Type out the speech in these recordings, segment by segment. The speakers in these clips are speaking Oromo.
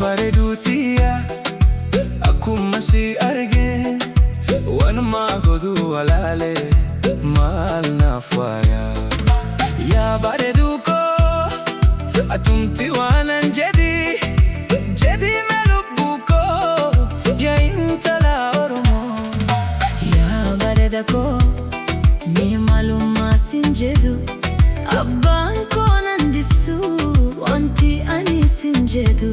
bareeduutiya akkuma si argeen waanuma godhu walaalee maal naaf waaya. Yaa bareedu koo atumti waanan jedhi mee lubbuu koo yaa intala Oromoo. Yaa bareeda koo mee maalummaa sin jedhu abbaan koo nan dissu wanti ani sin jedhu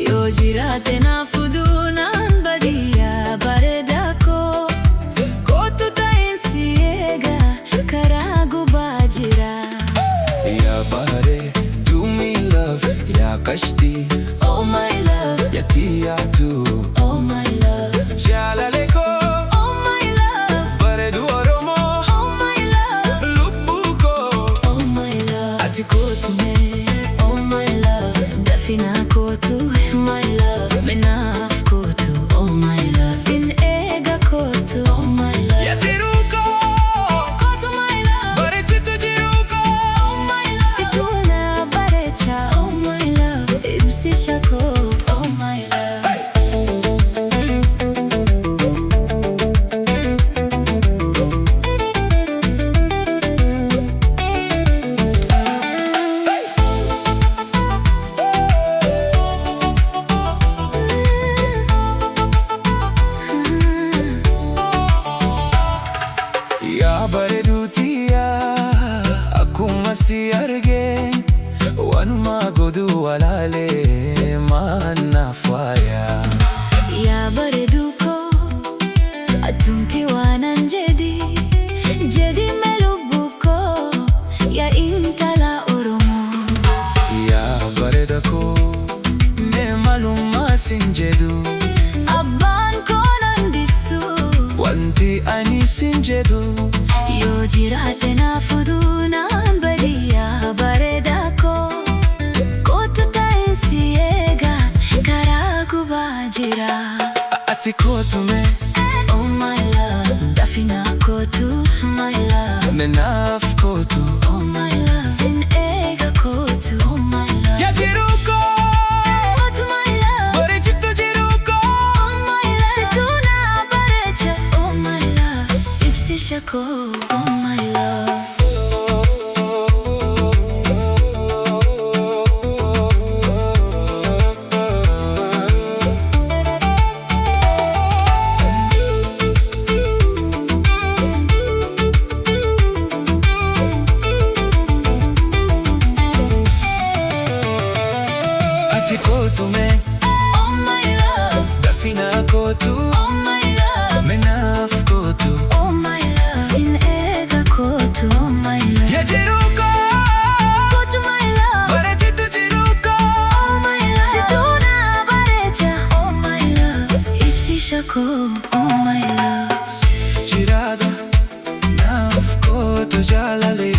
yoo jiraate naaf fuduu naan baadiyyaa bareeda koo kootu ta'een si eega karaa gubaa jira. Yaa bareedu mi love yaa kashtii Oh my love, yaa tiyaatu oh my love, jaalale koo oh my love, bareedu Oromoo oh my love, lubbuu koo oh my love. Ati kootu mee oh my love, dafina kootu my love, menaaf kootu oh my love, sin eega kootu oh my love. yaa jiru koo Kootu my love, bareechitu jiru koo oh my love, situna bareecha oh my love, ibsisha koo oh my love. Yaa bareeduutiya akkuma si argeen waanuma godhu walaalee maal naaf waaya. Yaa bareedu koo atumti waanan jedhi mee lubbuu koo yaa intala Oromoo. Yaa bareeda koo mee maalummaa sin jedhu Abbaan koo nan dissu wanti ani sin jedhu yoo jiraate naaf fuduu naan baadiyyaa bareeda koo kootu ta'een si eega karaa gubaa jira. ati kootu mee Oh my love, dafina kootu my love, menaaf kootu oh my love, sin eega kootu oh my love. yaa jiru koo Kootu my love, bareechitu jiru koo oh my love, situna bareecha oh my love, ibsisha koo oh my love. ati kootu mee Oh my love, dafina kootu oh my love, menaaf kootu oh my love, sin eega kootu oh my love. yaa jiru koo Kootu my love, bareechitu jiru koo oh my love, situna bareecha oh my love, ibsisha koo oh my love. jiraada naaf kootu jaalale